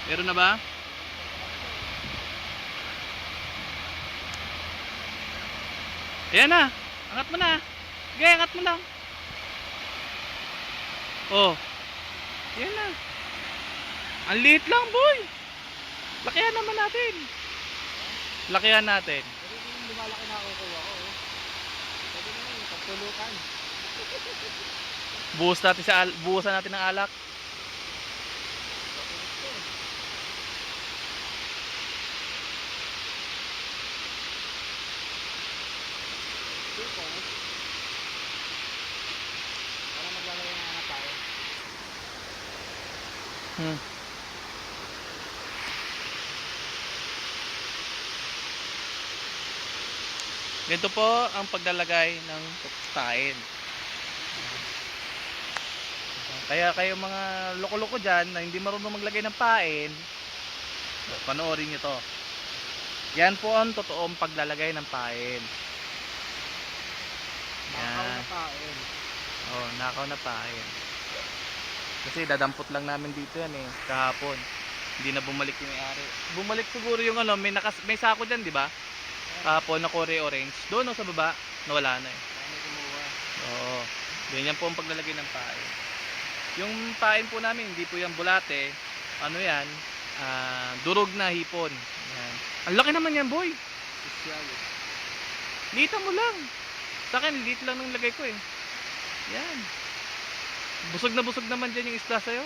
Meron na ba? Ayan na. Angat mo na. Sige, angat mo lang. Oh. Ayan na. Ang liit lang, boy. Lakihan naman natin. Lakihan natin. Pero kung lumalaki na ako kuha ko. Pwede naman yung pagtulukan. Buhusan natin ng alak. Para maglalagay ng anak tayo. Ganito po ang paglalagay ng pain. Kaya kayo mga loko-loko dyan na hindi marunong maglagay ng pain, panoorin nyo to. Yan po ang totoong paglalagay ng pain. Nakaw na pain. Oh, nakaw na pain. Kasi dadampot lang namin dito yan eh, kahapon. Hindi na bumalik yung may-ari. Bumalik siguro yung ano, may sako dyan, di ba? Kahapon na Korea orange. Doon no, sa baba, nawala na eh. Ano kumuha? Oo. Ganyan po ang paglalagay ng pain. Yung pain po namin, hindi po yan bulate. Ano yan? Durog na hipon. Yan. Ang laki naman yan, boy. Social. Litan mo lang. Sa akin, lit lang ng lagay ko eh. Yan. Busog na busog naman dyan yung isda sa'yo.